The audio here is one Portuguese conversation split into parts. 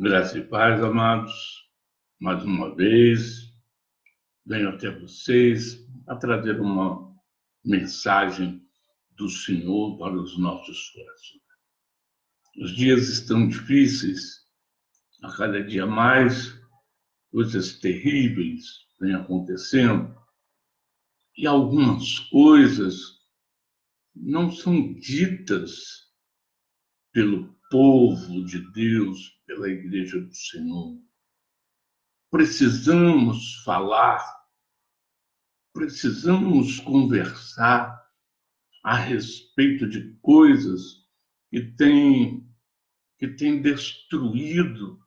Graça e paz, amados. Mais uma vez, venho até vocês a trazer uma mensagem do Senhor para os nossos corações. Os dias estão difíceis, a cada dia mais, coisas terríveis vêm acontecendo e algumas coisas não são ditas pelo povo de Deus, pela Igreja do Senhor. Precisamos falar, precisamos conversar a respeito de coisas que têm destruído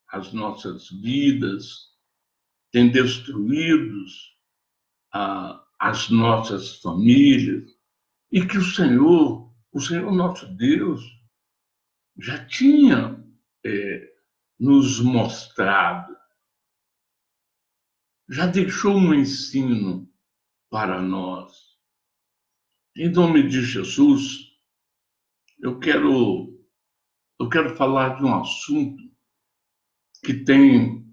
as nossas vidas, têm destruído as nossas famílias, e que o Senhor nosso Deus, já tinha nos mostrado, já deixou um ensino para nós. Em nome de Jesus, eu quero falar de um assunto que tem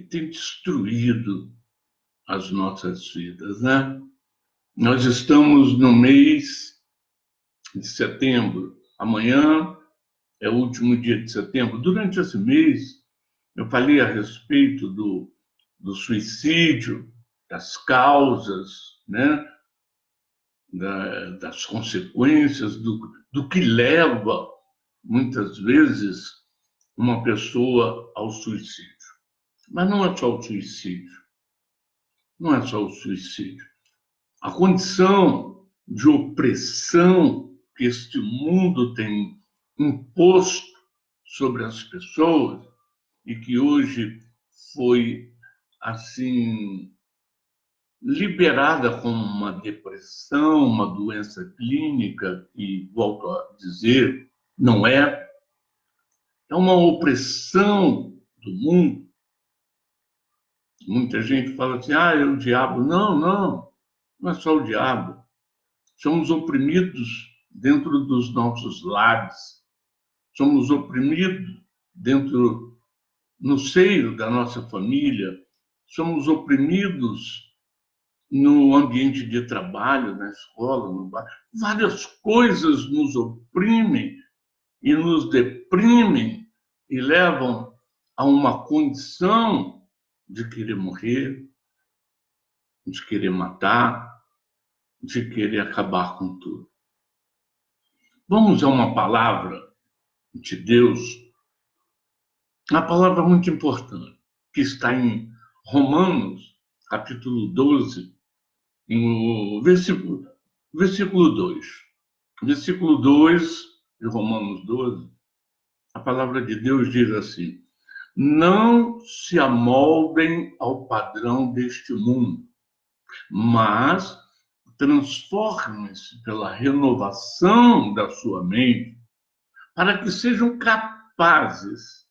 destruído as nossas vidas, né? Nós estamos no mês de setembro. Amanhã é o último dia de setembro. Durante esse mês, eu falei a respeito do suicídio, das causas, né? Das consequências, do que leva, muitas vezes, uma pessoa ao suicídio. Mas não é só o suicídio. Não é só o suicídio. A condição de opressão que este mundo tem imposto sobre as pessoas e que hoje foi, assim, liberada como uma depressão, uma doença clínica, que, volto a dizer, não é. É uma opressão do mundo. Muita gente fala assim, é o diabo. Não, não, não é só o diabo. Somos oprimidos dentro dos nossos lares. Somos oprimidos no seio da nossa família. Somos oprimidos no ambiente de trabalho, na escola, no bar. Várias coisas nos oprimem e nos deprimem e levam a uma condição de querer morrer, de querer matar, de querer acabar com tudo. Vamos a uma palavra de Deus, uma palavra muito importante, que está em Romanos, capítulo 12, no versículo 2. Versículo 2 de Romanos 12, a palavra de Deus diz assim: não se amoldem ao padrão deste mundo, mas transformem-se pela renovação da sua mente, para que sejam capazes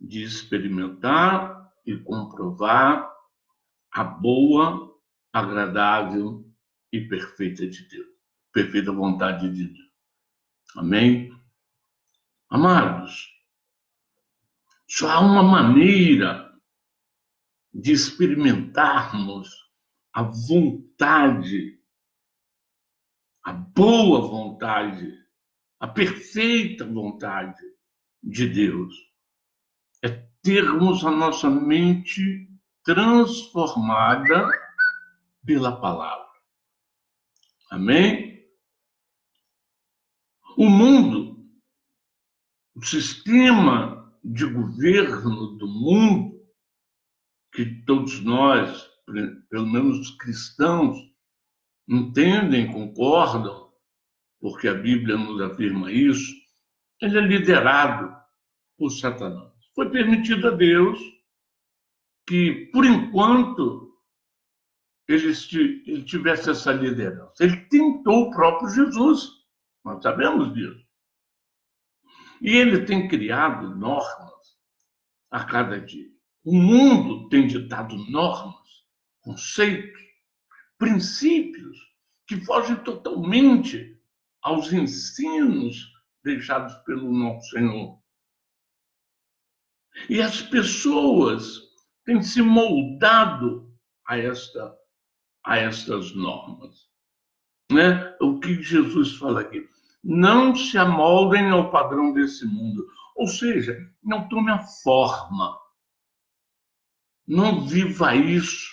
de experimentar e comprovar a boa, agradável e perfeita de Deus, perfeita vontade de Deus. Amém? Amados, só há uma maneira de experimentarmos a vontade, a boa vontade, a perfeita vontade de Deus. É termos a nossa mente transformada pela palavra. Amém? O mundo, o sistema de governo do mundo, que todos nós, pelo menos os cristãos, entendem, concordam, porque a Bíblia nos afirma isso, ele é liderado por Satanás. Foi permitido a Deus que, por enquanto, ele tivesse essa liderança. Ele tentou o próprio Jesus, nós sabemos disso. E ele tem criado normas a cada dia. O mundo tem ditado normas, conceitos, princípios que fogem totalmente aos ensinos deixados pelo nosso Senhor. E as pessoas têm se moldado a estas normas. Né? O que Jesus fala aqui? Não se amoldem ao padrão desse mundo. Ou seja, não tome a forma. Não viva isso.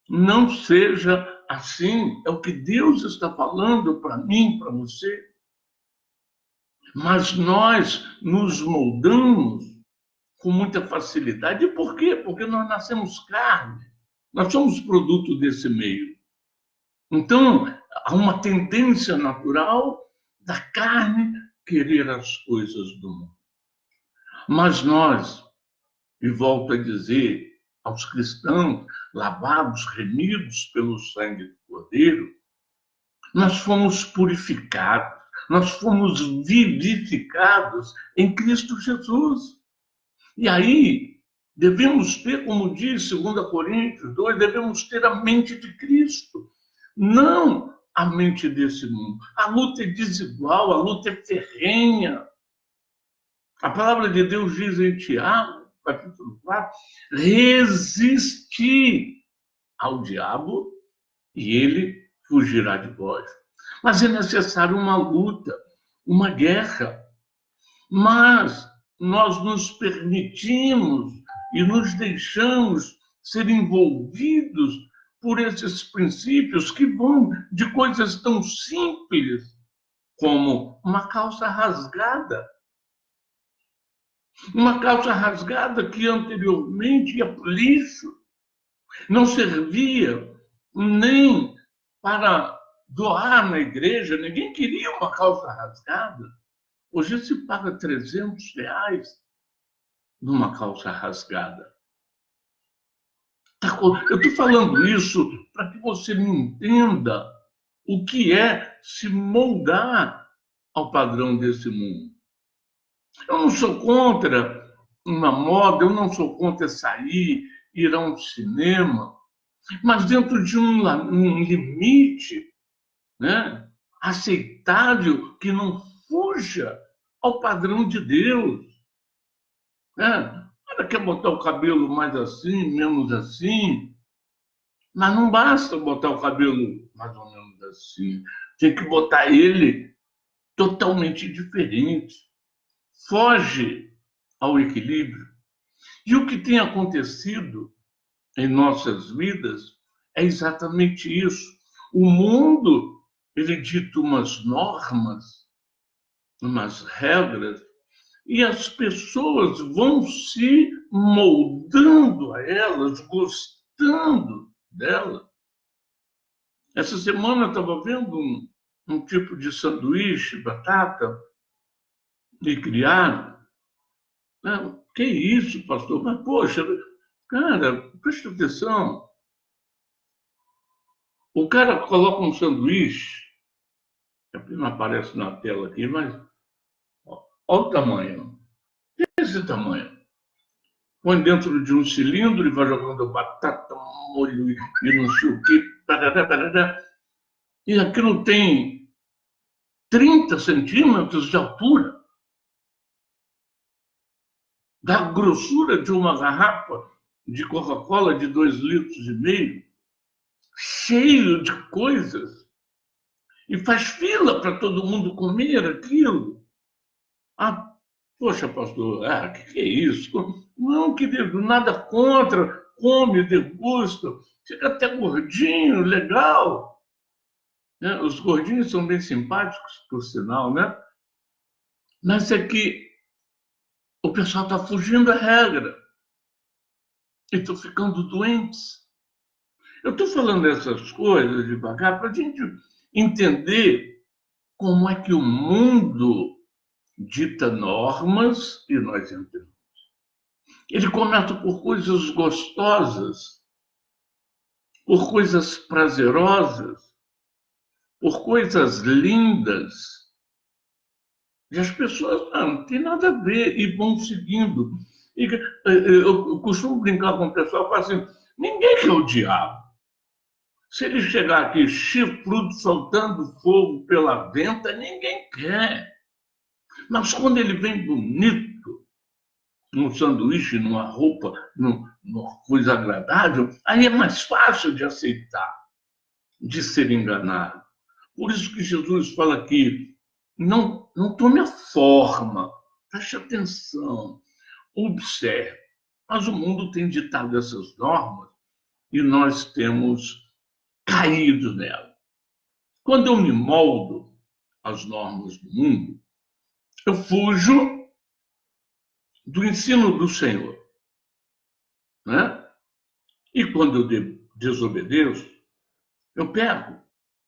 Não seja assim. É o que Deus está falando para mim, para você. Mas nós nos moldamos com muita facilidade. E por quê? Porque nós nascemos carne. Nós somos produto desse meio. Então, há uma tendência natural da carne querer as coisas do mundo. Mas nós, e volto a dizer, aos cristãos, lavados, remidos pelo sangue do Cordeiro, nós fomos purificados, nós fomos vivificados em Cristo Jesus. E aí, devemos ter, como diz 2 Coríntios 2, devemos ter a mente de Cristo, não a mente desse mundo. A luta é desigual, a luta é ferrenha. A palavra de Deus diz em Tiago, capítulo 4, resistir ao diabo e ele fugirá de vós. Mas é necessário uma luta, uma guerra. Mas nós nos permitimos e nos deixamos ser envolvidos por esses princípios que vão de coisas tão simples como uma calça rasgada. Uma calça rasgada que anteriormente ia para o lixo, não servia nem para doar na igreja, ninguém queria uma calça rasgada. Hoje se paga R$300 numa calça rasgada. Eu estou falando isso para que você me entenda o que é se moldar ao padrão desse mundo. Eu não sou contra uma moda, eu não sou contra sair, ir a um cinema, mas dentro de um limite, né, aceitável, que não fuja ao padrão de Deus. Né? Ela quer botar o cabelo mais assim, menos assim, mas não basta botar o cabelo mais ou menos assim. Tem que botar ele totalmente diferente. Foge ao equilíbrio. E o que tem acontecido em nossas vidas é exatamente isso. O mundo, ele dita umas normas, umas regras, e as pessoas vão se moldando a elas, gostando delas. Essa semana eu estava vendo um tipo de sanduíche, batata, de criar. Que isso, pastor? Mas, poxa, cara, presta atenção. O cara coloca um sanduíche, não aparece na tela aqui, mas olha o tamanho. Esse tamanho. Põe dentro de um cilindro e vai jogando batata, molho e não sei o quê. E aquilo tem 30 centímetros de altura. Da grossura de uma garrafa de Coca-Cola de 2,5 litros, cheio de coisas, e faz fila para todo mundo comer aquilo. Ah, poxa, pastor, que é isso? Não, querido, nada contra, come, degusta, fica até gordinho, legal. Os gordinhos são bem simpáticos, por sinal, né? Mas é que o pessoal está fugindo da regra e estão ficando doentes. Eu estou falando essas coisas devagar para a gente entender como é que o mundo dita normas e nós entramos. Ele começa por coisas gostosas, por coisas prazerosas, por coisas lindas. E as pessoas não tem nada a ver e vão seguindo. E eu costumo brincar com o pessoal, falo assim, ninguém quer o diabo. Se ele chegar aqui chifrudo, soltando fogo pela venta, ninguém quer. Mas quando ele vem bonito, num sanduíche, numa roupa, numa coisa agradável, aí é mais fácil de aceitar, de ser enganado. Por isso que Jesus fala aqui, não tome a forma, preste atenção, observe. Mas o mundo tem ditado essas normas e nós temos caído nela. Quando eu me moldo às normas do mundo, eu fujo do ensino do Senhor, né? E quando eu desobedeço, eu perco.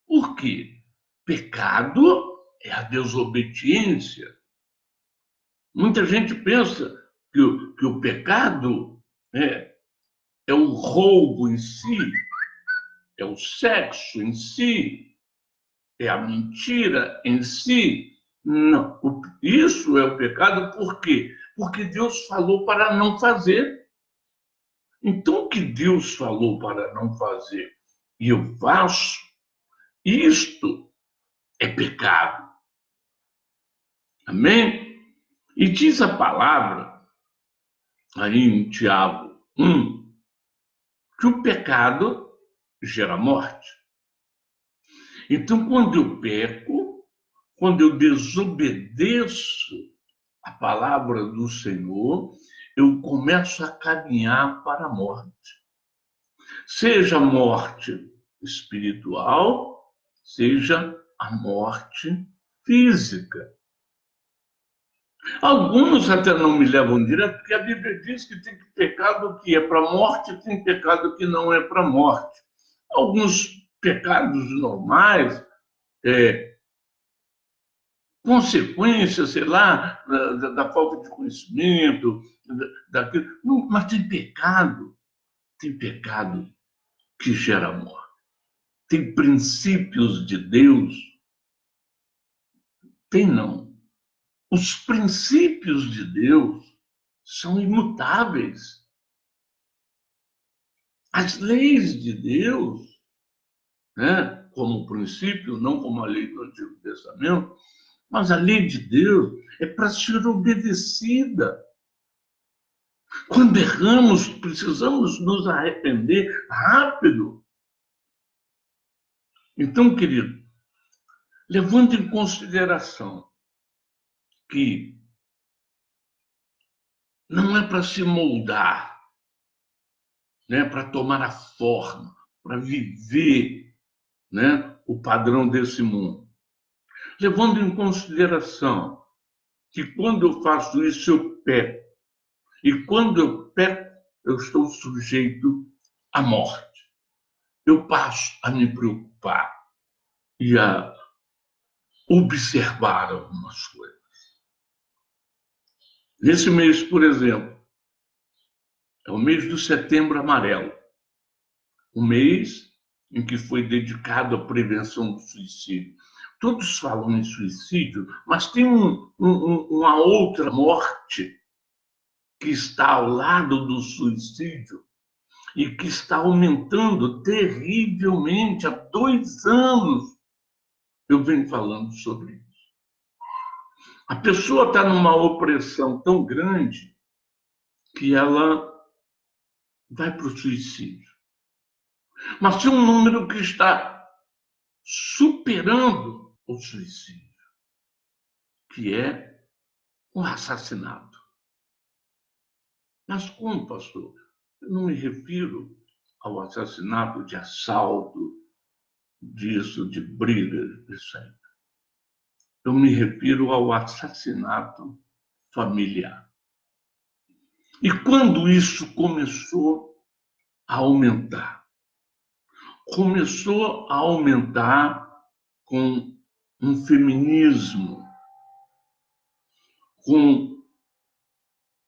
Por quê? Pecado é a desobediência. Muita gente pensa que o pecado é o roubo em si, é o sexo em si, é a mentira em si. Não, isso é o pecado por quê? Porque Deus falou para não fazer. Então, o que Deus falou para não fazer e eu faço, isto é pecado. Amém? E diz a palavra, aí em Tiago 1, que o pecado gera morte. Então, quando eu peco, quando eu desobedeço a palavra do Senhor, eu começo a caminhar para a morte. Seja a morte espiritual, seja a morte física. Alguns até não me levam direto, porque a Bíblia diz que tem pecado que é para a morte, tem pecado que não é para a morte. Alguns pecados normais, consequência, sei lá, da falta de conhecimento, daquilo. Não, mas tem pecado que gera morte. Tem princípios de Deus. Tem não. Os princípios de Deus são imutáveis. As leis de Deus, né, como princípio, não como a lei do Antigo Testamento, mas a lei de Deus é para ser obedecida. Quando erramos, precisamos nos arrepender rápido. Então, querido, levando em consideração que não é para se moldar, né, para tomar a forma, para viver, né, o padrão desse mundo. Levando em consideração que quando eu faço isso, eu peco. E quando eu peco, eu estou sujeito à morte. Eu passo a me preocupar e a observar algumas coisas. Nesse mês, por exemplo, é o mês do Setembro Amarelo, um mês em que foi dedicado à prevenção do suicídio. Todos falam em suicídio, mas tem uma outra morte que está ao lado do suicídio e que está aumentando terrivelmente. Há 2 anos eu venho falando sobre isso. A pessoa está numa opressão tão grande que ela vai para o suicídio. Mas tem um número que está superando o suicídio, que é o assassinato. Mas como, pastor? Eu não me refiro ao assassinato de assalto, disso, de brigas, isso aí. Eu me refiro ao assassinato familiar. E quando isso começou a aumentar? Começou a aumentar com um feminismo, com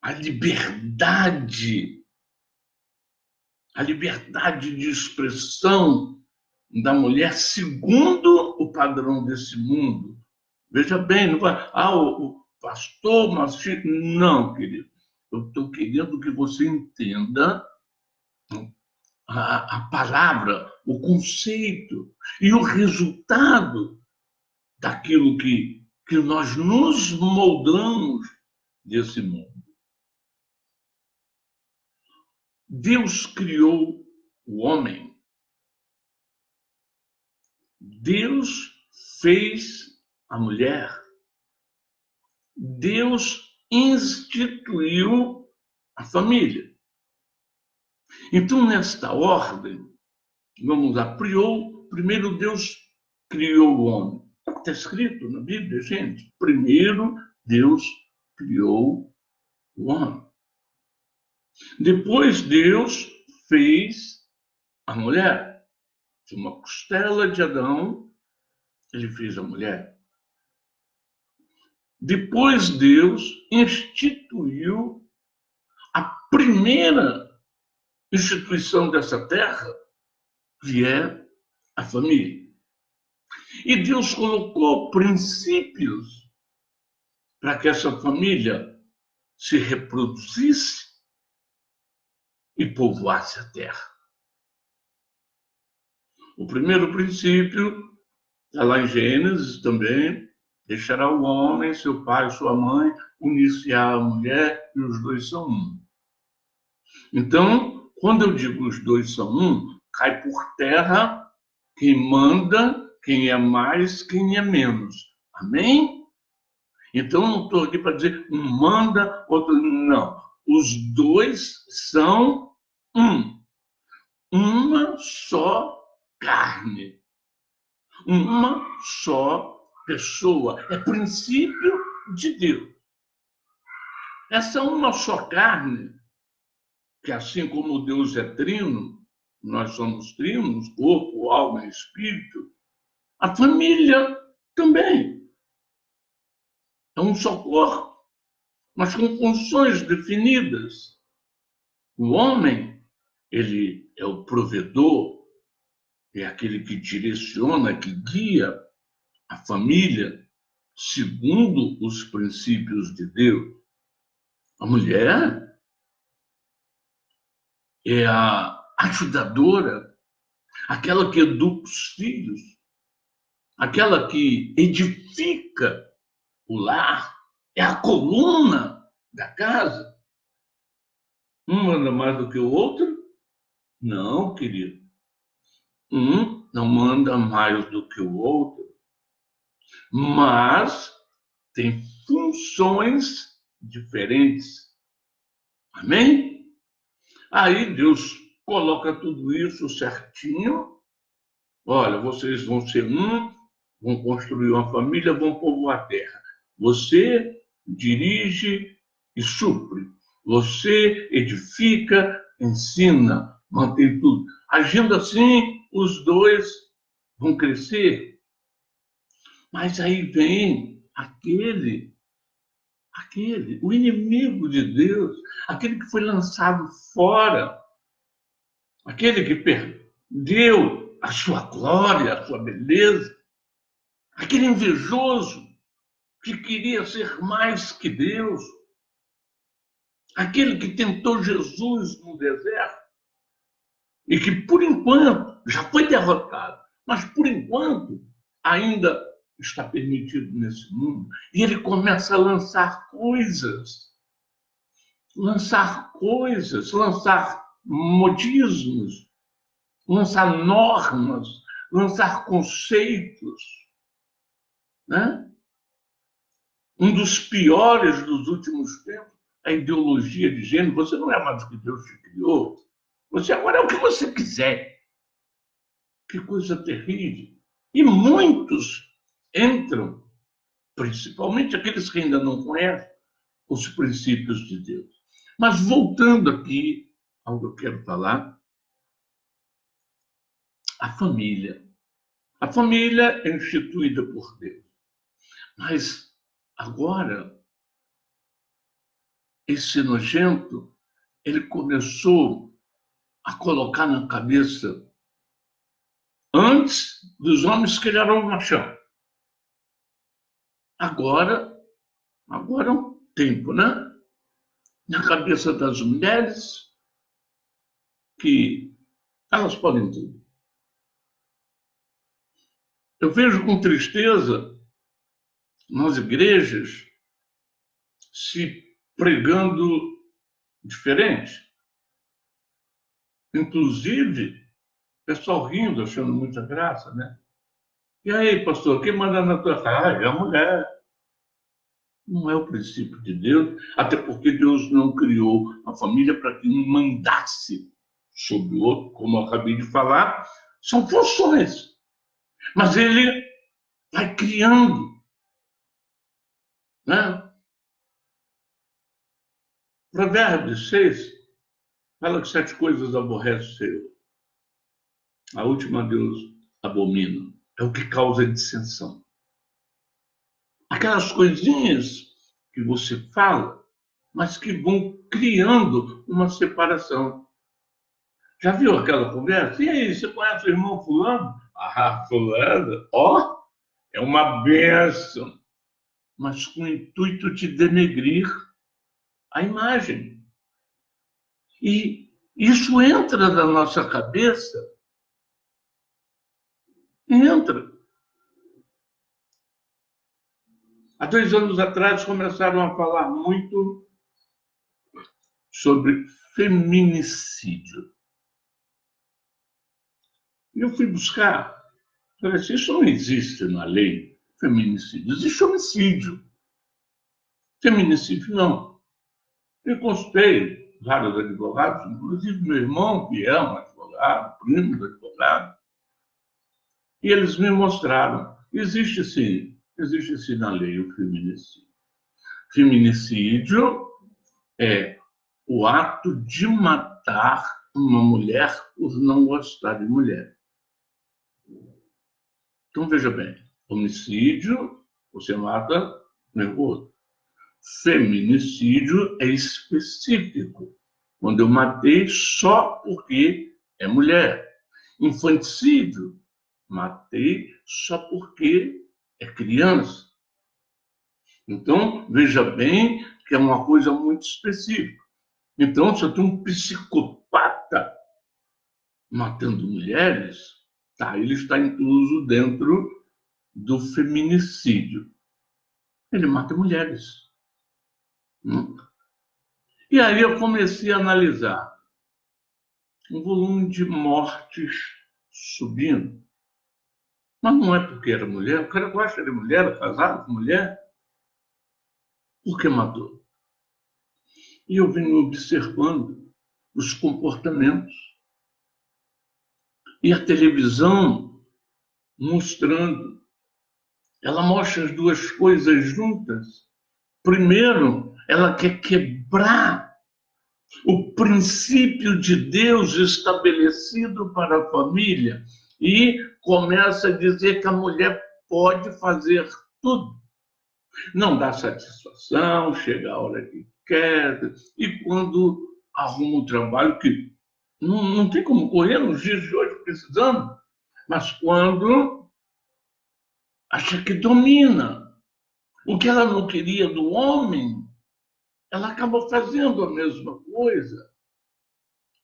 a liberdade de expressão da mulher segundo o padrão desse mundo. Veja bem, não vai, o pastor machista. Não, querido. Eu estou querendo que você entenda a palavra, o conceito e o resultado daquilo que nós nos moldamos desse mundo. Deus criou o homem. Deus fez a mulher. Deus instituiu a família. Então, nesta ordem, vamos lá, primeiro Deus criou o homem. É o que está escrito na Bíblia, gente. Primeiro Deus criou o homem. Depois Deus fez a mulher. De uma costela de Adão, ele fez a mulher. Depois Deus instituiu a primeira instituição dessa terra, que é a família. E Deus colocou princípios para que essa família se reproduzisse e povoasse a terra. O primeiro princípio, está lá em Gênesis também, deixará o homem, seu pai e sua mãe, unir-se-á a mulher e os dois são um. Então, quando eu digo os dois são um, cai por terra quem manda, quem é mais, quem é menos. Amém? Então, não estou aqui para dizer um manda, outro não. Os dois são um. Uma só carne. Uma só pessoa. É princípio de Deus. Essa uma só carne, que assim como Deus é trino, nós somos trinos, corpo, alma e espírito, a família também. É um só corpo, mas com funções definidas. O homem, ele é o provedor, é aquele que direciona, que guia a família segundo os princípios de Deus. A mulher é a ajudadora, aquela que educa os filhos, aquela que edifica o lar, é a coluna da casa. Um manda mais do que o outro? Não, querido. Um não manda mais do que o outro, mas tem funções diferentes. Amém? Aí Deus coloca tudo isso certinho. Olha, vocês vão ser um, vão construir uma família, vão povoar a terra. Você dirige e supre. Você edifica, ensina, mantém tudo. Agindo assim, os dois vão crescer. Mas aí vem o inimigo de Deus, aquele que foi lançado fora, aquele que perdeu a sua glória, a sua beleza, aquele invejoso que queria ser mais que Deus, aquele que tentou Jesus no deserto e que, por enquanto, já foi derrotado, mas, por enquanto, ainda está permitido nesse mundo. E ele começa a lançar coisas, lançar modismos, lançar normas, lançar conceitos, né? Um dos piores dos últimos tempos, a ideologia de gênero. Você não é mais o que Deus te criou. Você agora é o que você quiser. Que coisa terrível. E muitos entram, principalmente aqueles que ainda não conhecem os princípios de Deus. Mas voltando aqui ao que eu quero falar, a família. A família é instituída por Deus. Mas agora, esse nojento, ele começou a colocar na cabeça, antes dos homens que ele era um machão. Agora é um tempo, né? Na cabeça das mulheres, que elas podem tudo. Eu vejo com tristeza nas igrejas se pregando diferente. Inclusive, o pessoal rindo, achando muita graça, né? E aí, pastor, quem manda na tua casa? É a mulher. Não é o princípio de Deus, até porque Deus não criou a família para que um mandasse sobre o outro, como eu acabei de falar, são funções. Mas ele vai criando, né? Provérbios 6 fala que 7 coisas aborrece o Senhor. A última Deus abomina. É o que causa dissensão. Aquelas coisinhas que você fala, mas que vão criando uma separação. Já viu aquela conversa? E aí, você conhece o irmão fulano? Ah, fulano, ó, é uma bênção, mas com o intuito de denegrir a imagem. E isso entra na nossa cabeça, entra. Há 2 anos atrás começaram a falar muito sobre feminicídio. E eu fui buscar, falei assim, isso não existe na lei, feminicídio, existe homicídio. Feminicídio não. Eu consultei vários advogados, inclusive meu irmão, que é um advogado, primo do advogado, e eles me mostraram, existe sim na lei o feminicídio. Feminicídio é o ato de matar uma mulher por não gostar de mulher. Então, veja bem, homicídio, você mata nervoso. Feminicídio é específico, quando eu matei só porque é mulher. Infanticídio, matei só porque é criança. Então, veja bem que é uma coisa muito específica. Então, se eu tenho um psicopata matando mulheres, tá, ele está incluso dentro do feminicídio. Ele mata mulheres. E aí eu comecei a analisar um volume de mortes subindo. Mas não é porque era mulher, o cara gosta de mulher, é casado com mulher. Por que matou? E eu venho observando os comportamentos. E a televisão mostrando. Ela mostra as duas coisas juntas. Primeiro, ela quer quebrar o princípio de Deus estabelecido para a família e começa a dizer que a mulher pode fazer tudo. Não dá satisfação, chega a hora que quer, e quando arruma um trabalho que não tem como correr nos dias de hoje precisando, mas quando acha que domina o que ela não queria do homem, ela acaba fazendo a mesma coisa.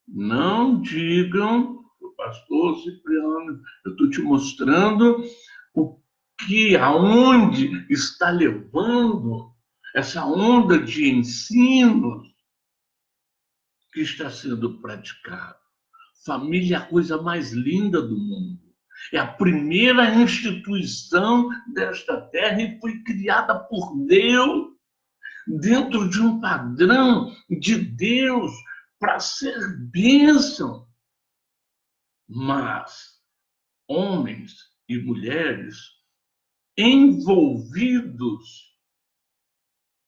Não digam, pastor Cipriano, eu estou te mostrando o que, aonde está levando essa onda de ensino que está sendo praticado. Família é a coisa mais linda do mundo. É a primeira instituição desta terra e foi criada por Deus, dentro de um padrão de Deus, para ser bênção. Mas homens e mulheres envolvidos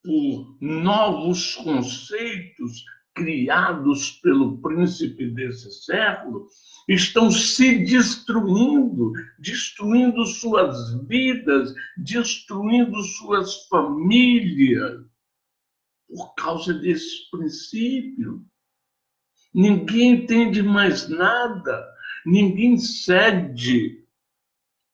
por novos conceitos criados pelo príncipe desse século, estão se destruindo, destruindo suas vidas, destruindo suas famílias, por causa desse princípio. Ninguém entende mais nada, ninguém cede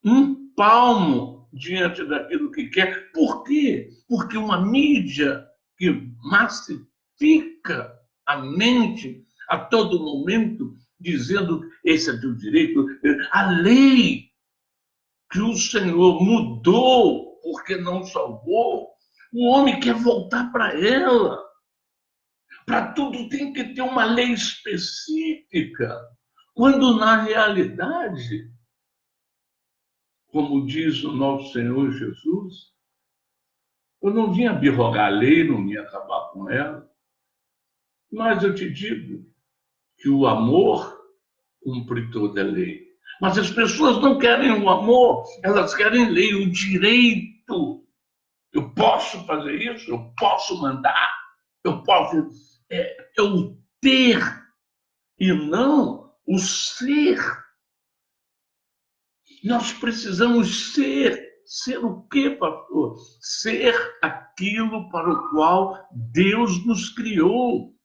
um palmo diante daquilo que quer. Por quê? Porque uma mídia que massifica a mente a todo momento, dizendo esse é teu direito. A lei que o Senhor mudou porque não salvou, o homem quer voltar para ela. Para tudo tem que ter uma lei específica, quando na realidade, como diz o nosso Senhor Jesus, eu não vim abrogar a lei, não vim acabar com ela, mas eu te digo que o amor cumpre toda a lei. Mas as pessoas não querem o amor, elas querem lei, o direito. Eu posso fazer isso, eu posso mandar, eu posso eu ter e não o ser. Nós precisamos ser. Ser o quê, pastor? Ser aquilo para o qual Deus nos criou,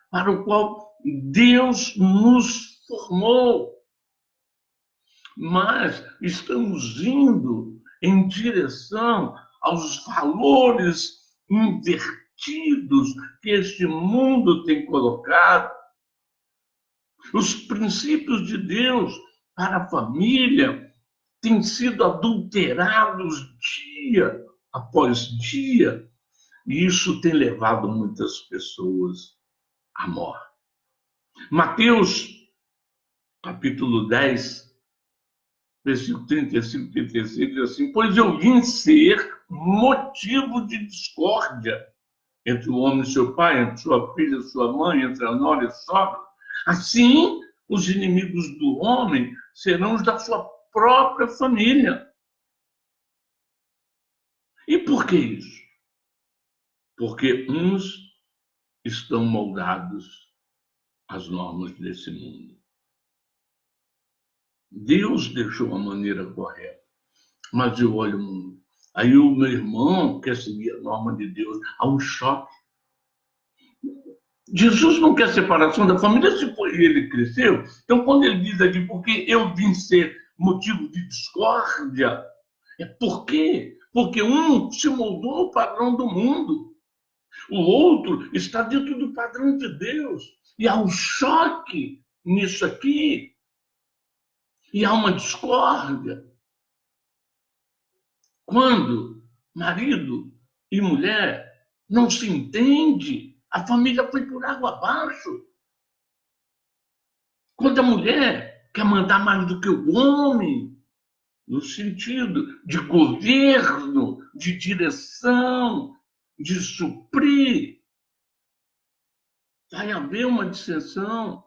para o qual Deus nos formou. Mas estamos indo em direção aos valores invertidos que este mundo tem colocado. Os princípios de Deus para a família têm sido adulterados dia após dia, e isso tem levado muitas pessoas à morte. Mateus, capítulo 10, versículo 35 e 36, diz assim: pois eu vim ser motivo de discórdia entre o homem e seu pai, entre sua filha e sua mãe, entre a nora e sogra. Assim, os inimigos do homem serão os da sua própria família. E por que isso? Porque uns estão moldados às normas desse mundo. Deus deixou a maneira correta, mas eu olho o mundo. Aí o meu irmão quer seguir a norma de Deus. Há um choque. Jesus não quer separação da família, se foi ele que cresceu. Então, quando ele diz aqui, porque eu vim ser motivo de discórdia, é por quê? Porque um se moldou no padrão do mundo. O outro está dentro do padrão de Deus. E há um choque nisso aqui. E há uma discórdia. Quando marido e mulher não se entendem, a família foi por água abaixo. Quando a mulher quer mandar mais do que o homem, no sentido de governo, de direção, de suprir, vai haver uma dissensão.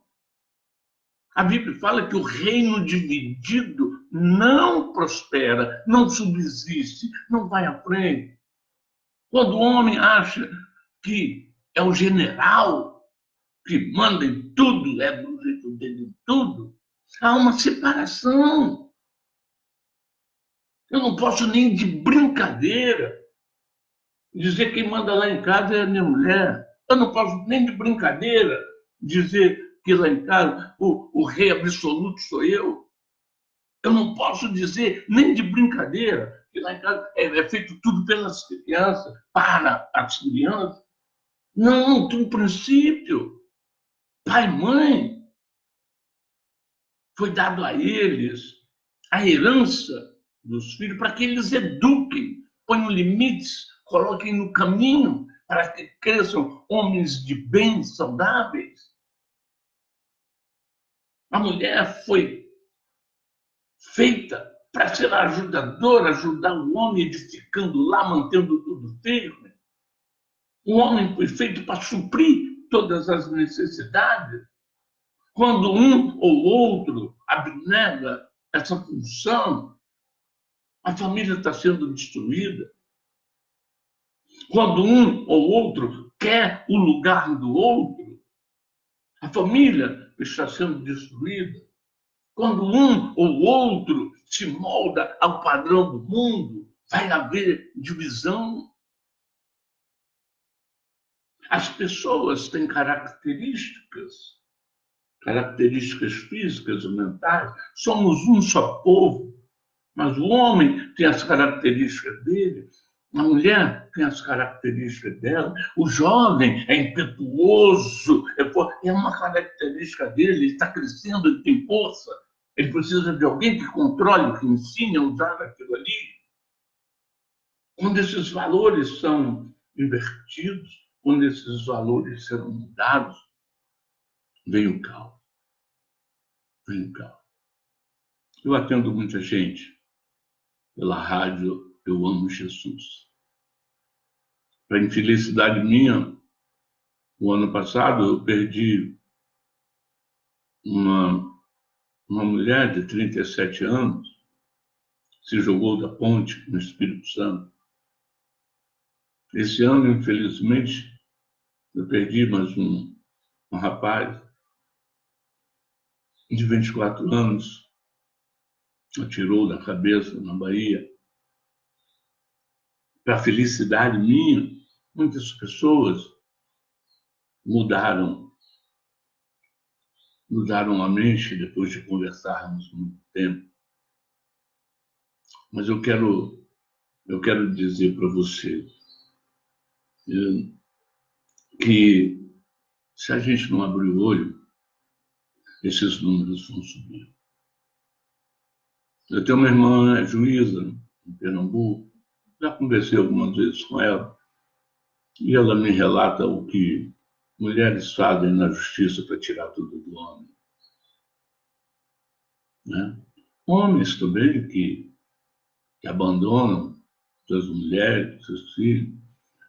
A Bíblia fala que o reino dividido não prospera, não subsiste, não vai à frente. Quando o homem acha que é o general que manda em tudo, é do jeito dele em tudo, há uma separação. Eu não posso nem de brincadeira dizer que quem manda lá em casa é a minha mulher. Eu não posso nem de brincadeira dizer que lá em casa o rei absoluto sou eu. Eu não posso dizer nem de brincadeira que lá em casa é feito tudo pelas crianças, para as crianças. Não, tem um princípio. Pai e mãe, foi dado a eles a herança dos filhos para que eles eduquem, ponham limites, coloquem no caminho para que cresçam homens de bem, saudáveis. A mulher foi feita para ser ajudadora, ajudar o homem, edificando lá, mantendo tudo firme. O homem foi feito para suprir todas as necessidades. Quando um ou outro abnega essa função, a família está sendo destruída. Quando um ou outro quer o lugar do outro, a família está sendo destruída. Quando um ou outro se molda ao padrão do mundo, vai haver divisão. As pessoas têm características físicas, mentais. Somos um só povo, mas o homem tem as características dele, a mulher tem as características dela, o jovem é impetuoso, é uma característica dele, ele está crescendo, ele tem força, ele precisa de alguém que controle, que ensine a usar aquilo ali. Quando esses valores são invertidos, quando esses valores serão mudados, vem o caos. Vem o caos. Eu atendo muita gente pela rádio, eu amo Jesus. Para infelicidade minha, o ano passado eu perdi uma mulher de 37 anos, se jogou da ponte no Espírito Santo. Esse ano, infelizmente, eu perdi mais um rapaz de 24 anos, atirou na cabeça na Bahia. Para a felicidade minha, muitas pessoas mudaram a mente depois de conversarmos muito tempo. Mas eu quero dizer para você que se a gente não abrir o olho, esses números vão subir. Eu tenho uma irmã juíza em Pernambuco, já conversei algumas vezes com ela, e ela me relata o que mulheres fazem na justiça para tirar tudo do homem. Né? Homens também que abandonam suas mulheres, seus filhos,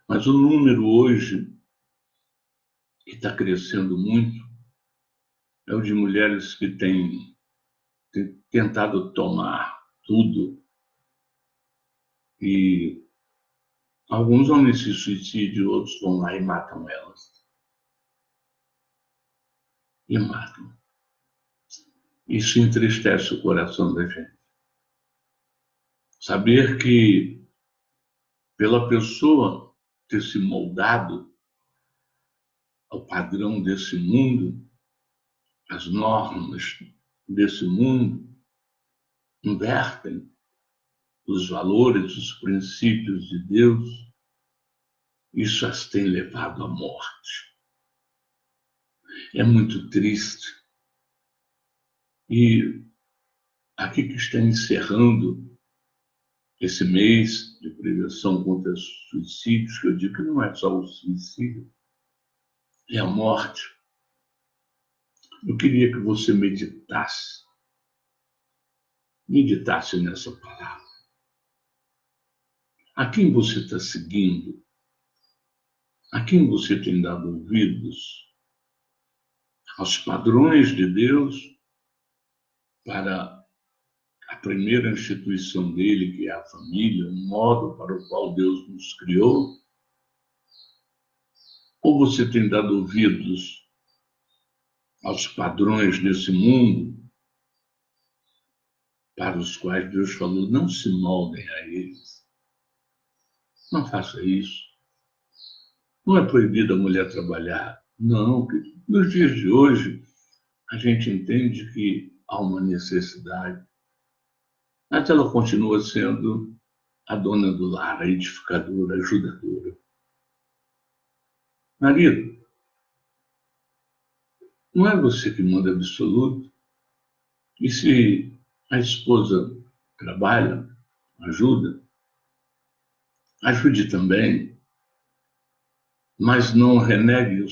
mas o número hoje, que está crescendo muito, é o de mulheres que têm tentado tomar tudo. E alguns homens se suicidam, outros vão lá e matam elas. E matam. Isso entristece o coração da gente. Saber que, pela pessoa ter se moldado ao padrão desse mundo, as normas desse mundo invertem os valores, os princípios de Deus, isso as tem levado à morte. É muito triste. E aqui que está encerrando esse mês de prevenção contra suicídios, que eu digo que não é só o suicídio, é a morte. Eu queria que você meditasse nessa palavra. A quem você está seguindo? A quem você tem dado ouvidos? Aos padrões de Deus, para a primeira instituição dele, que é a família, o modo para o qual Deus nos criou? Ou você tem dado ouvidos aos padrões desse mundo, para os quais Deus falou, não se moldem a eles? Não faça isso. Não é proibido a mulher trabalhar. Não, nos dias de hoje, a gente entende que há uma necessidade, mas ela continua sendo a dona do lar, a edificadora, a ajudadora. Marido, não é você que manda absoluto? E se a esposa trabalha, ajude também, mas não renegue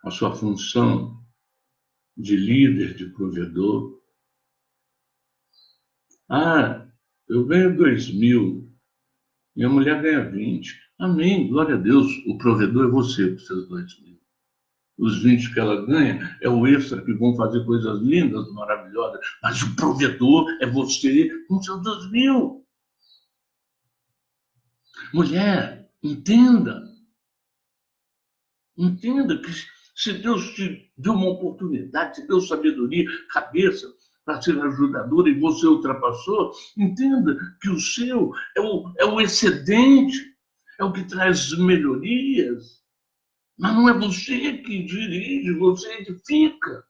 a sua função de líder, de provedor. Ah, eu ganho 2.000, minha mulher ganha 20. Amém, glória a Deus, o provedor é você para os seus 2.000. Os 20 que ela ganha é o extra que vão fazer coisas lindas, maravilhosas, mas o provedor é você com seus 2.000. Mulher, entenda que se Deus te deu uma oportunidade, te deu sabedoria, cabeça para ser ajudadora e você ultrapassou, entenda que o seu é o excedente, é o que traz melhorias. Mas não é você que dirige, você edifica.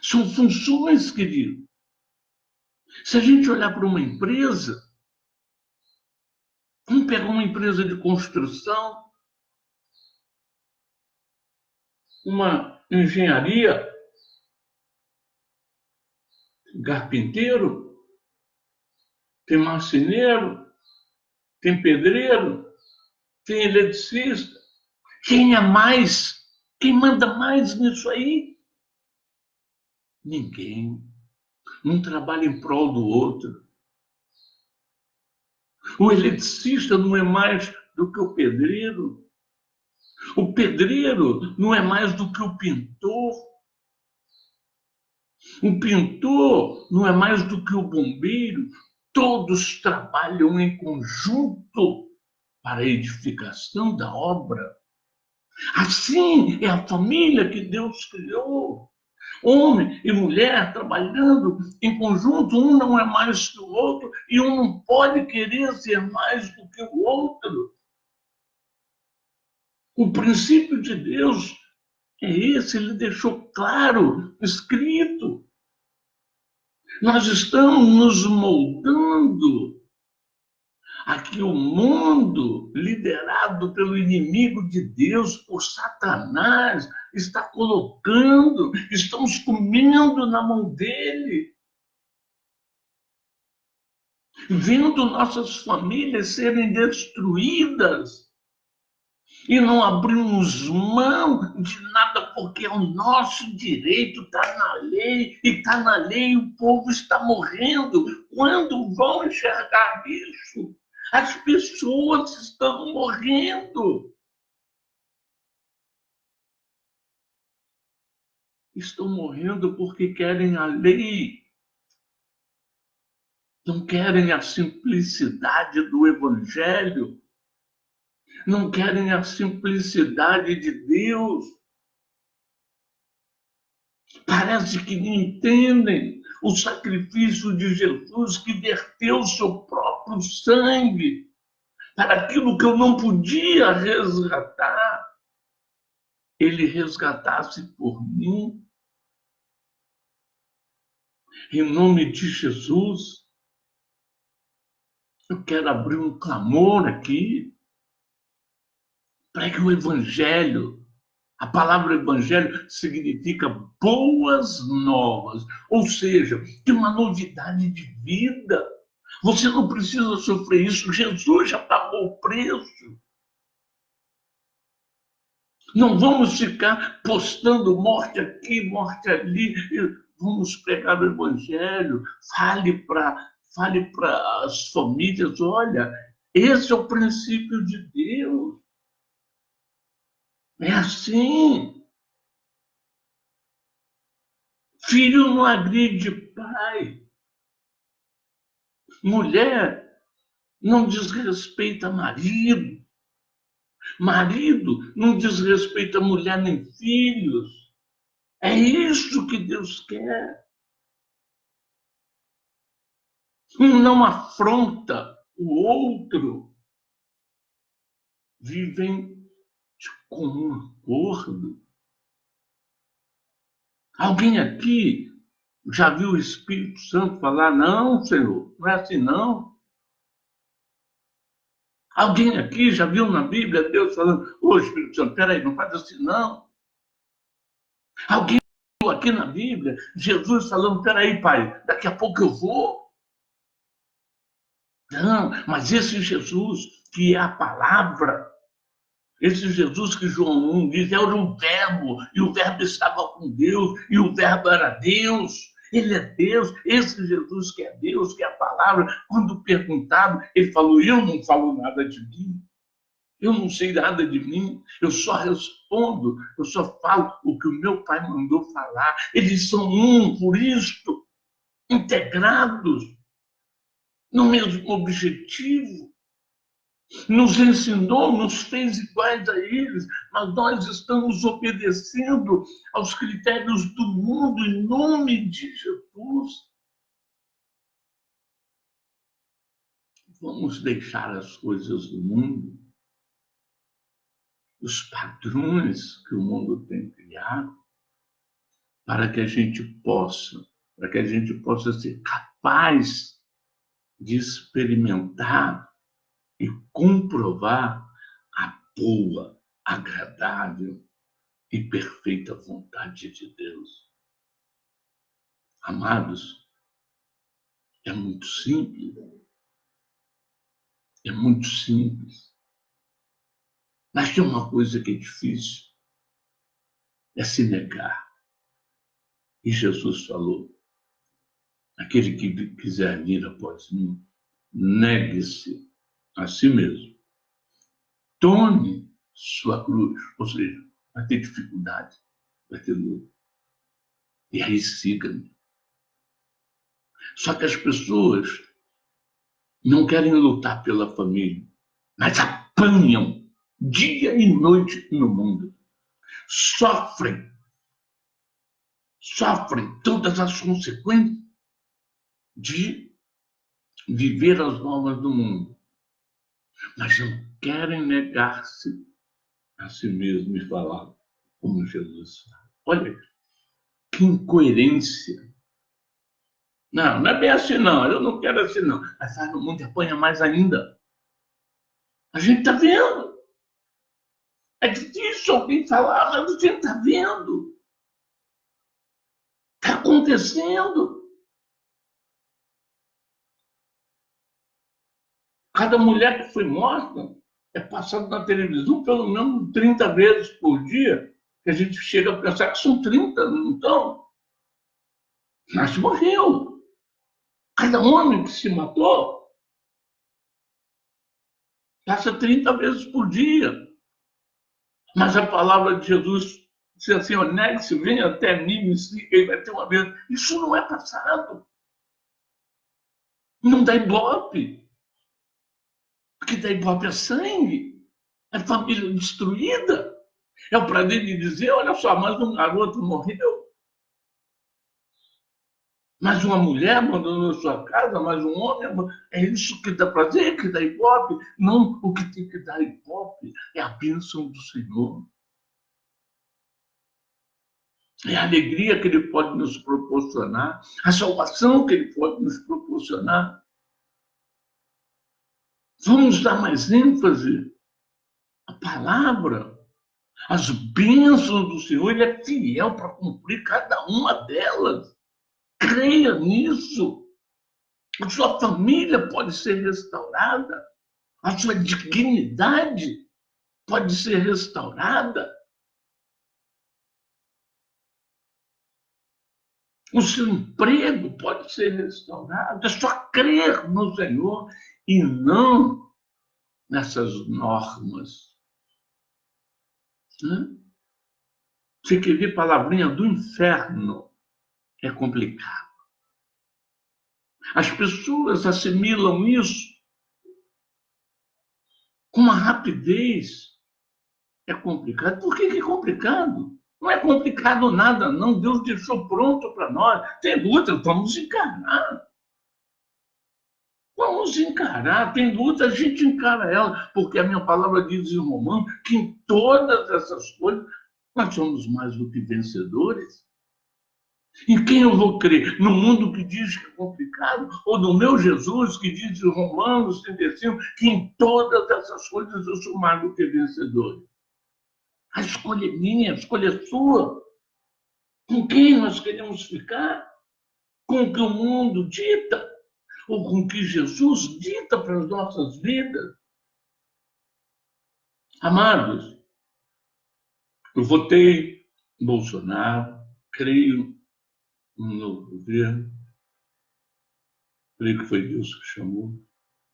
São funções, querido. Se a gente olhar para uma empresa, vamos pegar uma empresa de construção, uma engenharia, carpinteiro, tem marceneiro, tem pedreiro, tem eletricista, Quem é mais? Quem manda mais nisso aí? Ninguém. Um trabalha em prol do outro. O eletricista não é mais do que o pedreiro. O pedreiro não é mais do que o pintor. O pintor não é mais do que o bombeiro. Todos trabalham em conjunto para a edificação da obra. Assim é a família que Deus criou. Homem e mulher trabalhando em conjunto, um não é mais que o outro, e um não pode querer ser mais do que o outro. O princípio de Deus é esse, ele deixou claro, escrito. Nós estamos nos moldando. Aqui o mundo, liderado pelo inimigo de Deus, por Satanás, está colocando, estamos comendo na mão dele, vendo nossas famílias serem destruídas e não abrimos mão de nada, porque é o nosso direito, está na lei, e está na lei, o povo está morrendo. Quando vão enxergar isso? As pessoas estão morrendo. Estão morrendo porque querem a lei, não querem a simplicidade do Evangelho, não querem a simplicidade de Deus. Parece que não entendem o sacrifício de Jesus, que verteu seu próprio sangue para aquilo que eu não podia resgatar. Ele resgatasse por mim. Em nome de Jesus, eu quero abrir um clamor aqui para que o Evangelho, a palavra Evangelho significa boas novas, ou seja, tem uma novidade de vida. Você não precisa sofrer isso, Jesus já pagou o preço. Não vamos ficar postando morte aqui, morte ali. Vamos pregar o Evangelho. Fale para as famílias, olha, esse é o princípio de Deus. É assim. Filho não agride pai. Mulher não desrespeita marido. Marido não desrespeita mulher nem filhos. É isso que Deus quer. Um não afronta o outro. Vivem de comum acordo. Alguém aqui já viu o Espírito Santo falar, não, Senhor, não é assim não? Alguém aqui já viu na Bíblia Deus falando, ô Espírito Santo, peraí, não faz assim não? Alguém viu aqui na Bíblia Jesus falando, peraí, pai, daqui a pouco eu vou? Não, mas esse Jesus que é a palavra, esse Jesus que João 1 diz, era um verbo, e o verbo estava com Deus, e o verbo era Deus. Ele é Deus, esse Jesus que é Deus, que é a palavra. Quando perguntado, ele falou, eu não falo nada de mim, eu não sei nada de mim, eu só respondo, eu só falo o que o meu pai mandou falar. Eles são um, por isso, integrados no mesmo objetivo. Nos ensinou, nos fez iguais a eles, mas nós estamos obedecendo aos critérios do mundo em nome de Jesus. Vamos deixar as coisas do mundo, os padrões que o mundo tem criado, para que a gente possa ser capaz de experimentar e comprovar a boa, agradável e perfeita vontade de Deus. Amados, é muito simples. É muito simples. Mas tem uma coisa que é difícil, é se negar. E Jesus falou, aquele que quiser vir após mim, negue-se a si mesmo. Tome sua cruz, ou seja, vai ter dificuldade, vai ter luta. E aí siga-me. Só que as pessoas não querem lutar pela família, mas apanham dia e noite no mundo. Sofrem todas as consequências de viver as normas do mundo, mas não querem negar-se a si mesmo e falar como Jesus fala. Olha, que incoerência. Não é bem assim não, eu não quero assim não. Mas sai no mundo e apanha mais ainda. A gente está vendo. É difícil alguém falar, mas a gente está vendo. Está acontecendo. Cada mulher que foi morta é passada na televisão pelo menos 30 vezes por dia, que a gente chega a pensar que são 30, não estão? Mas morreu. Cada homem que se matou passa 30 vezes por dia. Mas a palavra de Jesus diz assim, negue-se, venha até mim, me siga e vai ter uma vida. Isso não é passado. Não dá ibope. Porque dá ibope é sangue. É família destruída. É o prazer de dizer, olha só, mais um garoto morreu. Mais uma mulher abandonou sua casa, mais um homem. É isso que dá prazer, que dá ibope. Não, o que tem que dar ibope é a bênção do Senhor. É a alegria que Ele pode nos proporcionar, a salvação que Ele pode nos proporcionar. Vamos dar mais ênfase à palavra, às bênçãos do Senhor. Ele é fiel para cumprir cada uma delas. Creia nisso. A sua família pode ser restaurada, a sua dignidade pode ser restaurada. O seu emprego pode ser restaurado. É só crer no Senhor e não nessas normas. Você quer ver palavrinha do inferno? É complicado. As pessoas assimilam isso com uma rapidez. É complicado. Por que é complicado? Não é complicado nada, não. Deus deixou pronto para nós. Tem luta, vamos encarar. Vamos encarar. Tem luta, a gente encara ela. Porque a minha palavra diz em Romanos que em todas essas coisas nós somos mais do que vencedores. Em quem eu vou crer? No mundo que diz que é complicado? Ou no meu Jesus que diz em Romanos 35 que em todas essas coisas eu sou mais do que vencedor? A escolha é minha, a escolha é sua. Com quem nós queremos ficar? Com o que o mundo dita? Ou com o que Jesus dita para as nossas vidas? Amados, eu votei Bolsonaro, creio no governo, creio que foi Deus que chamou,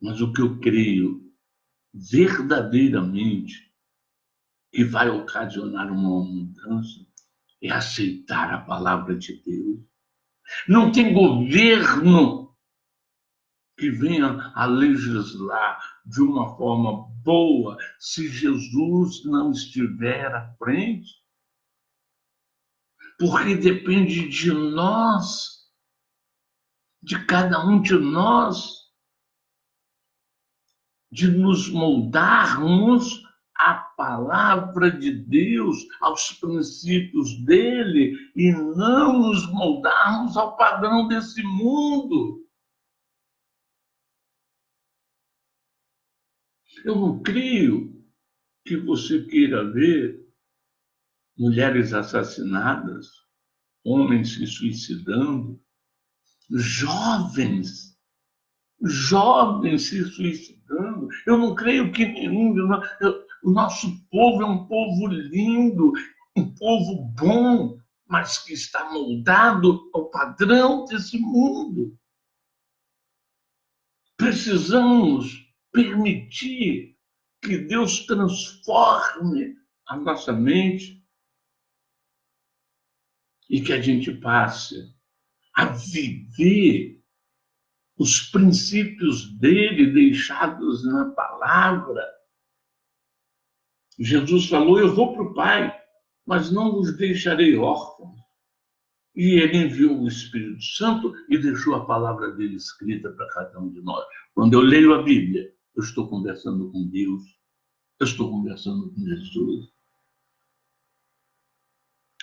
mas o que eu creio verdadeiramente que vai ocasionar uma mudança é aceitar a palavra de Deus. Não tem governo que venha a legislar de uma forma boa se Jesus não estiver à frente. Porque depende de nós, de cada um de nós, de nos moldarmos à palavra de Deus, aos princípios dele, e não nos moldarmos ao padrão desse mundo. Eu não creio que você queira ver mulheres assassinadas, homens se suicidando, jovens se suicidando. Eu não creio que nenhum de nós... O nosso povo é um povo lindo, um povo bom, mas que está moldado ao padrão desse mundo. Precisamos permitir que Deus transforme a nossa mente e que a gente passe a viver os princípios dele deixados na palavra. Jesus falou: eu vou para o Pai, mas não vos deixarei órfãos. E ele enviou o Espírito Santo e deixou a palavra dele escrita para cada um de nós. Quando eu leio a Bíblia, eu estou conversando com Deus, eu estou conversando com Jesus.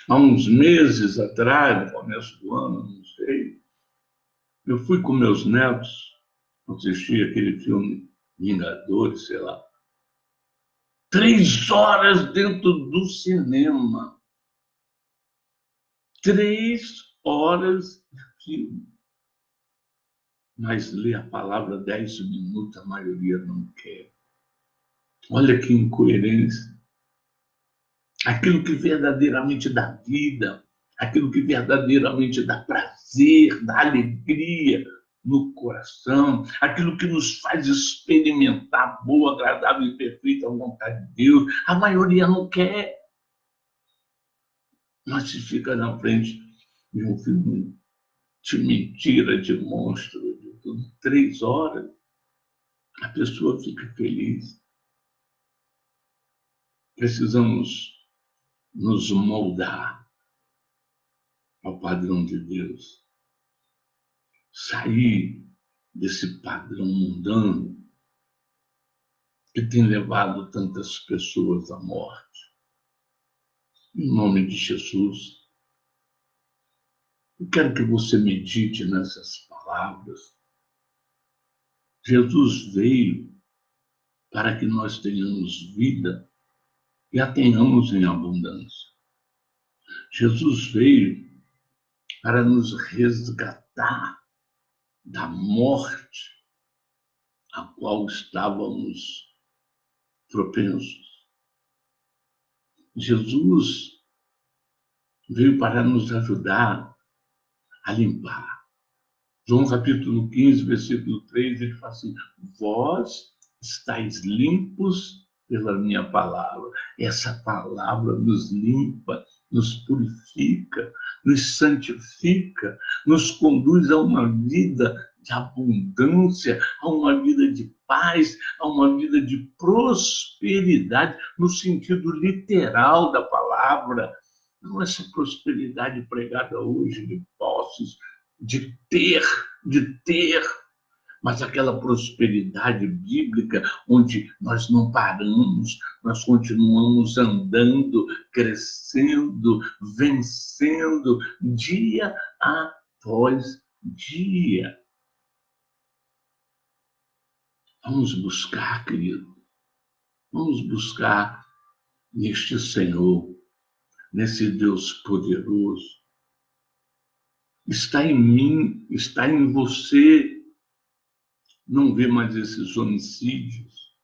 Há uns meses atrás, no começo do ano, não sei, eu fui com meus netos assistir aquele filme Vingadores, sei lá. 3 horas dentro do cinema. 3 horas de filme. Mas ler a palavra 10 minutos, a maioria não quer. Olha que incoerência. Aquilo que verdadeiramente dá vida, aquilo que verdadeiramente dá prazer, dá alegria no coração, aquilo que nos faz experimentar a boa, agradável e perfeita vontade de Deus, a maioria não quer. Mas se fica na frente de um filme de mentira, de monstro, de tudo, 3 horas, a pessoa fica feliz. Precisamos nos moldar ao padrão de Deus. Sair desse padrão mundano que tem levado tantas pessoas à morte. Em nome de Jesus, eu quero que você medite nessas palavras. Jesus veio para que nós tenhamos vida e a tenhamos em abundância. Jesus veio para nos resgatar da morte a qual estávamos propensos. Jesus veio para nos ajudar a limpar. João capítulo 15, versículo 3, ele fala assim: vós estáis limpos pela minha palavra. Essa palavra nos limpa, nos purifica, nos santifica, nos conduz a uma vida de abundância, a uma vida de paz, a uma vida de prosperidade, no sentido literal da palavra. Não essa prosperidade pregada hoje de posses, de ter, mas aquela prosperidade bíblica onde nós não paramos, nós continuamos andando, crescendo, vencendo, dia após dia. Vamos buscar, querido, vamos buscar neste Senhor, nesse Deus poderoso. Está em mim, está em você. Não vê mais esses homicídios,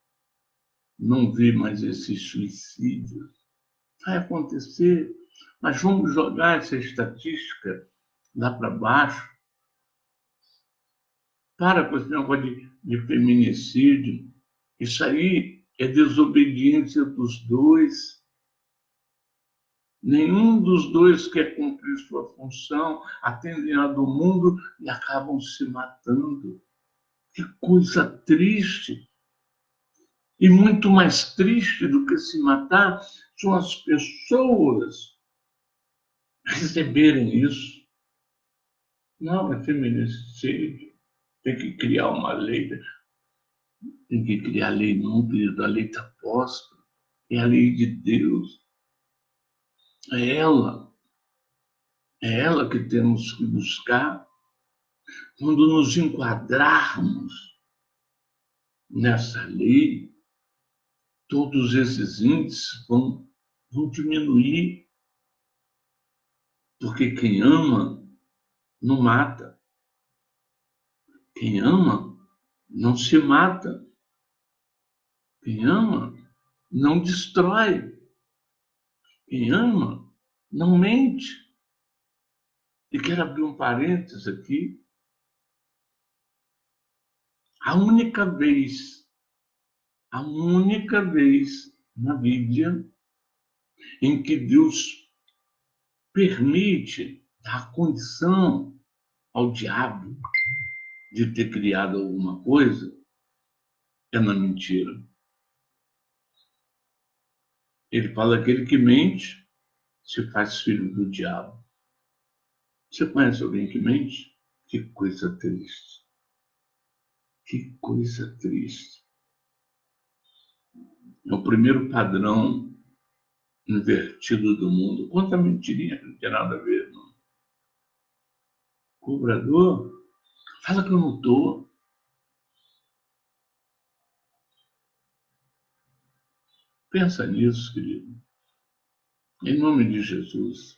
não vê mais esses suicídios. Vai acontecer, mas vamos jogar essa estatística lá para baixo. Para com esse negócio de feminicídio. Isso aí é desobediência dos dois. Nenhum dos dois quer cumprir sua função, atendem a do mundo e acabam se matando. Que coisa triste. E muito mais triste do que se matar são as pessoas receberem isso. Não, é feminicídio. Tem que criar uma lei. Tem que criar lei não, querido. A lei está posta. É a lei de Deus. É ela que temos que buscar. Quando nos enquadrarmos nessa lei, todos esses índices vão diminuir. Porque quem ama não mata. Quem ama não se mata. Quem ama não destrói. Quem ama não mente. E quero abrir um parênteses aqui. A única vez na Bíblia em que Deus permite dar condição ao diabo de ter criado alguma coisa é na mentira. Ele fala que aquele que mente se faz filho do diabo. Você conhece alguém que mente? Que coisa triste. Que coisa triste. É o primeiro padrão invertido do mundo. Quanta mentirinha que não tem nada a ver, não. Cobrador? Fala que eu não estou. Pensa nisso, querido. Em nome de Jesus.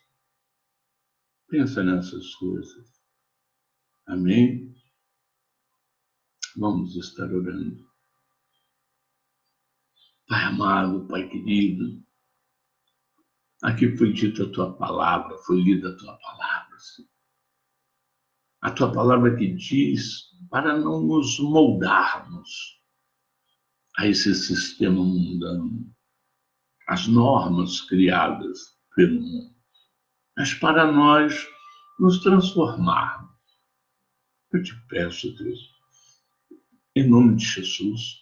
Pensa nessas coisas. Amém? Vamos estar orando. Pai amado, Pai querido, aqui foi dita a tua palavra, foi lida a tua palavra, Senhor. A tua palavra que diz para não nos moldarmos a esse sistema mundano, as normas criadas pelo mundo, mas para nós nos transformarmos. Eu te peço, Deus, em nome de Jesus,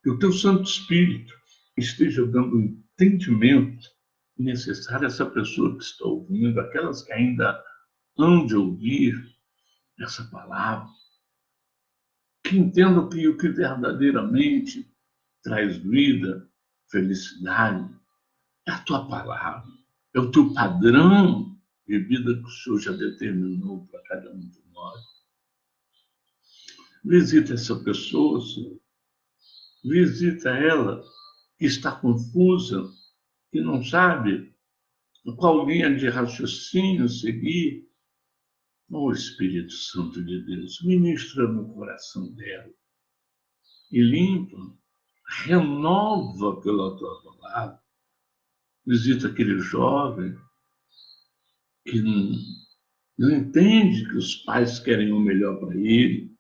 que o teu Santo Espírito esteja dando o entendimento necessário a essa pessoa que está ouvindo, aquelas que ainda hão de ouvir essa palavra, que entendam que o que verdadeiramente traz vida, felicidade, é a tua palavra, é o teu padrão de vida que o Senhor já determinou para cada um de nós. Visita essa pessoa, Senhor. Visita ela que está confusa, que não sabe qual linha de raciocínio seguir. Ó Espírito Santo de Deus, ministra no coração dela e limpa, renova pela tua palavra. Visita aquele jovem que não entende que os pais querem o melhor para ele.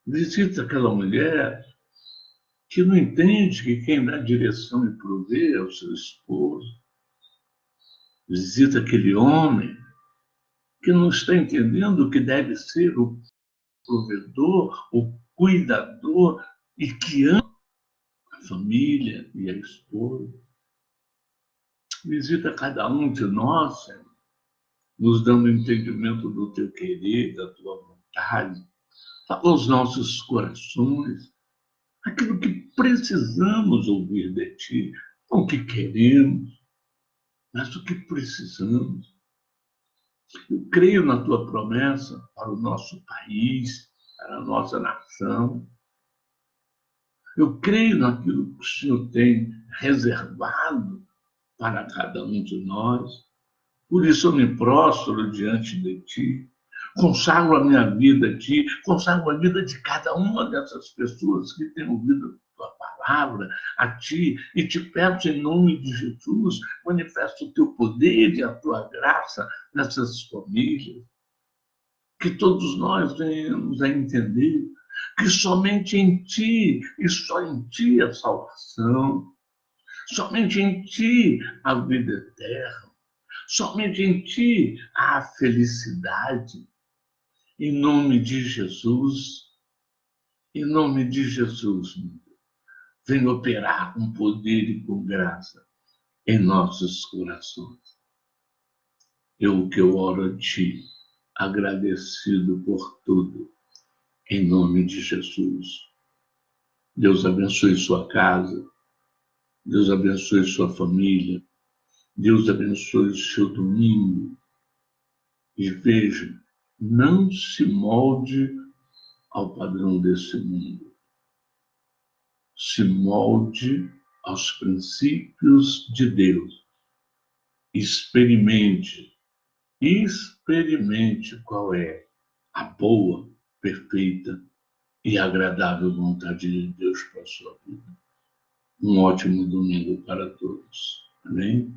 Visita aquela mulher que não entende que quem dá direção e provê é o seu esposo. Visita aquele homem que não está entendendo que deve ser o provedor, o cuidador e que ama a família e a esposa. Visita cada um de nós, Senhor, nos dando entendimento do teu querer, da tua vontade. Fala aos nossos corações aquilo que precisamos ouvir de ti, não o que queremos, mas o que precisamos. Eu creio na tua promessa para o nosso país, para a nossa nação. Eu creio naquilo que o Senhor tem reservado para cada um de nós. Por isso eu me prostro diante de ti, consagro a minha vida a ti, consagro a vida de cada uma dessas pessoas que têm ouvido a tua palavra a ti, e te peço em nome de Jesus, manifesta o teu poder e a tua graça nessas famílias, que todos nós venhamos a entender que somente em ti e só em ti a salvação, somente em ti a vida eterna, somente em ti há a felicidade. Em nome de Jesus, em nome de Jesus, vem operar com poder e com graça em nossos corações. Eu oro a ti, agradecido por tudo, em nome de Jesus. Deus abençoe sua casa, Deus abençoe sua família, Deus abençoe o seu domingo. E veja, não se molde ao padrão desse mundo. Se molde aos princípios de Deus. Experimente qual é a boa, perfeita e agradável vontade de Deus para a sua vida. Um ótimo domingo para todos. Amém?